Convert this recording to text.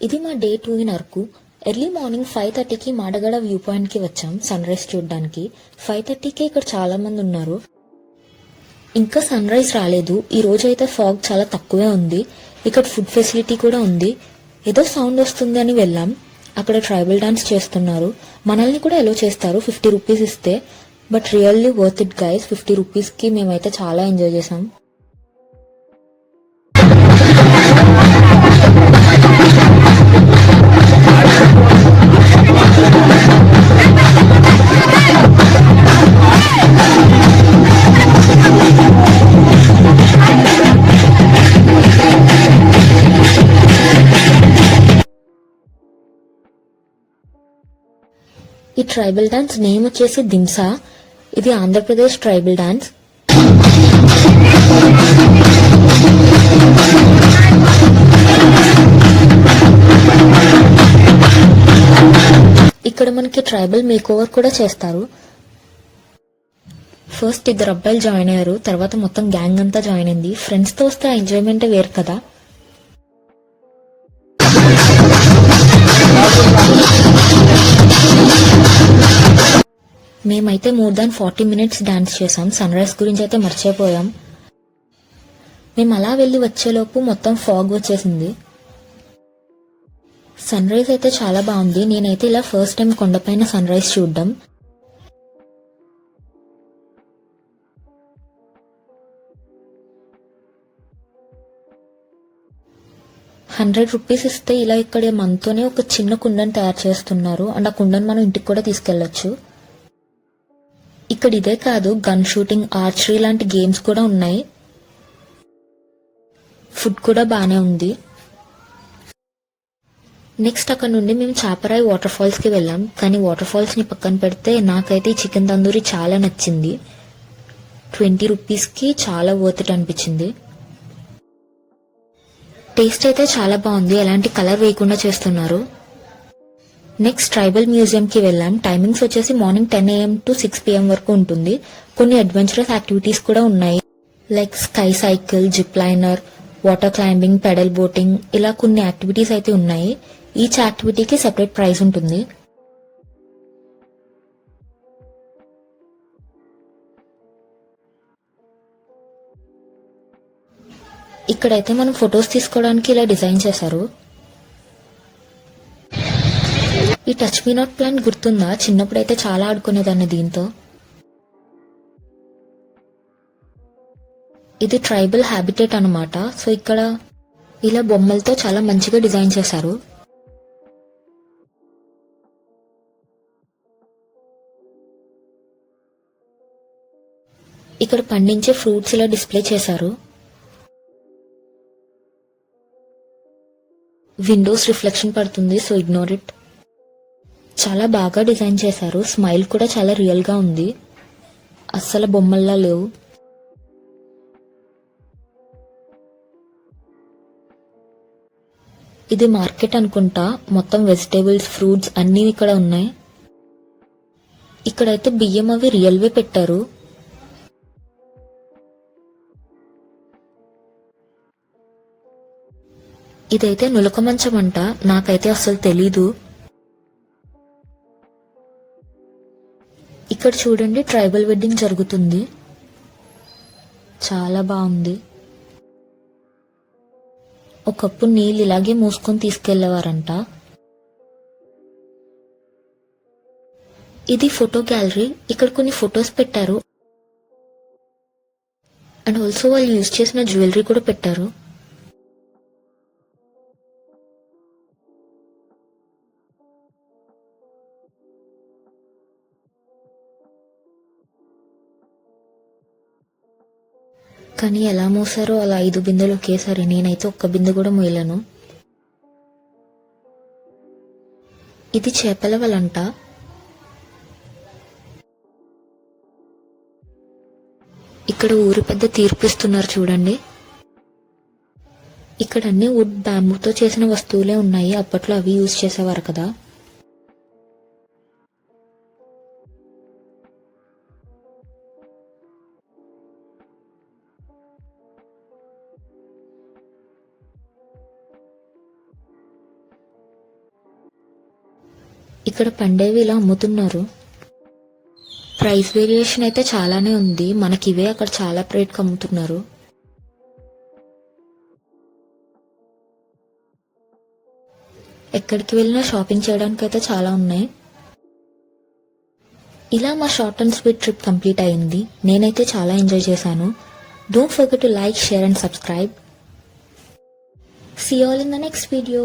ఇది మా day 2 in Araku. Early morning 5:30కి మాడగడ వ్యూ పాయింట్కి వచ్చాం సన్ రైజ్ చూడడానికి. 5:30కే ఇక్కడ చాలా మంది ఉన్నారు. ఇంకా సన్ రైజ్ రాలేదు. ఈ రోజు అయితే ఫాగ్ చాలా తక్కువే ఉంది. ఇక్కడ ఫుడ్ ఫెసిలిటీ కూడా ఉంది. ఏదో సౌండ్ వస్తుంది అని వెళ్ళాం. అక్కడ ట్రైబల్ డాన్స్ చేస్తున్నారు. మనల్ని కూడా ఎలో చేస్తారు 50 రూపీస్ ఇస్తే. But really worth it guys. 50 రూపీస్కి మేమైతే చాలా ఎంజాయ్ చేసాం. ఈ ట్రైబల్ డాన్స్ నేమ్ వచ్చేసి దింసా. ఇది ఆంధ్రప్రదేశ్ ట్రైబల్ డాన్స్. ఇక్కడ మనకి ట్రైబల్ మేక్ ఓవర్ కూడా చేస్తారు. ఫస్ట్ 2 అబ్బాయిలు జాయిన్ అయ్యారు. తర్వాత మొత్తం గ్యాంగ్ అంతా జాయిన్ అయింది. ఫ్రెండ్స్ తో వస్తే ఎంజాయ్మెంట్ వేరు కదా. మేమైతే మోర్ దాన్ 40 మినిట్స్ డాన్స్ చేసాం. సన్ రైజ్ గురించి అయితే మర్చిపోయాం. మేము అలా వెళ్ళి వచ్చేలోపు మొత్తం ఫాగ్ వచ్చేసింది. సన్ రైజ్ అయితే చాలా బాగుంది. నేనైతే ఇలా ఫస్ట్ టైం కొండపైన సన్ రైజ్ చూడడం. ₹100 ఇస్తే ఇలా ఇక్కడ మనతోనే ఒక చిన్న కుండను తయారు చేస్తున్నారు. అండ్ ఆ కుండను మనం ఇంటికి కూడా తీసుకెళ్లొచ్చు. ఇక్కడ ఇదే కాదు, గన్ షూటింగ్, ఆర్చరీ లాంటి గేమ్స్ కూడా ఉన్నాయి. ఫుడ్ కూడా బానే ఉంది. నెక్స్ట్ అక్కడ నుండి మేము చాపరాయి వాటర్ ఫాల్స్ కి వెళ్ళాం. కానీ వాటర్ ఫాల్స్ ని పక్కన పెడితే నాకైతే ఈ చికెన్ తందూరి చాలా నచ్చింది. ₹20కి చాలా వర్త్ ఇట్ అనిపించింది. టేస్ట్ అయితే చాలా బాగుంది. ఎలాంటి కలర్ వేయకుండా చేస్తున్నారు. నెక్స్ట్ ట్రైబల్ మ్యూజియం కి వెళ్ళాం. టైమింగ్స్ వచ్చేసి మార్నింగ్ 10 AM to 6 PM వరకు ఉంటుంది. కొన్ని అడ్వెంచరస్ యాక్టివిటీస్ కూడా ఉన్నాయి. Like sky cycle, zip liner, water climbing, pedal boating, ఇలా కొన్ని యాక్టివిటీస్ అయితే ఉన్నాయి. ఈచ్ యాక్టివిటీకి సెపరేట్ ప్రైస్ ఉంటుంది. ఇక్కడైతే మనం ఫొటోస్ తీసుకోవడానికి ఇలా డిజైన్ చేశారు. ఈ టచ్ మీ నాట్ ప్లాంట్ గుర్తుందా? చిన్నప్పుడైతే చాలా ఆడుకునేదాన్ని దీంతో. ఇది ట్రైబల్ హ్యాబిటేట్ అన్నమాట. సో ఇక్కడ ఇలా బొమ్మలతో చాలా మంచిగా డిజైన్ చేశారు. ఇక్కడ పండించే ఫ్రూట్స్ ఇలా డిస్ప్లే చేశారు. విండోస్ రిఫ్లెక్షన్ పడుతుంది, సో ఇగ్నోర్ ఇట్. చాలా బాగా డిజైన్ చేశారు. స్మైల్ కూడా చాలా రియల్ గా ఉంది. అస్సలు బొమ్మల్లా లేవు. ఇది మార్కెట్ అనుకుంటా. మొత్తం వెజిటేబుల్స్, ఫ్రూట్స్ అన్నీ ఇక్కడ ఉన్నాయి. ఇక్కడైతే బియ్యం అవి రియల్వే పెట్టారు. ఇదైతే నులక మంచం అంట. నాకైతే అస్సలు తెలీదు. ఇక్కడ చూడండి, ట్రైబల్ వెడ్డింగ్ జరుగుతుంది. చాలా బాగుంది. ఒకప్పుడు నీళ్ళు ఇలాగే మూసుకొని తీసుకెళ్లేవారంట. ఇది ఫోటో గ్యాలరీ. ఇక్కడ కొన్ని ఫొటోస్ పెట్టారు. అండ్ ఆల్సో వాళ్ళు యూజ్ చేసిన జ్యువెలరీ కూడా పెట్టారు. కానీ ఎలా మోసారో అలా 5 బిందెలు ఒకేసారి. నేనైతే ఒక్క బిందె కూడా మోయలేను. ఇది చేపల వలంట. ఇక్కడ ఊరి పెద్ద తీర్పిస్తున్నారు చూడండి. ఇక్కడ అన్ని వుడ్, బ్యాంబూతో చేసిన వస్తువులే ఉన్నాయి. అప్పట్లో అవి యూజ్ చేసేవారు కదా. ఇక్కడ పండేవి ఇలా అమ్ముతున్నారు. ప్రైస్ వేరియేషన్ అయితే చాలానే ఉంది. మనకి ఇవే అక్కడ చాలా రేట్కి అమ్ముతున్నారు. ఎక్కడికి వెళ్ళినా షాపింగ్ చేయడానికి అయితే చాలా ఉన్నాయి. ఇలా మా short and sweet trip complete అయింది. నేనైతే చాలా ఎంజాయ్ చేశాను. Don't forget to like, share and subscribe. See you all in the next video.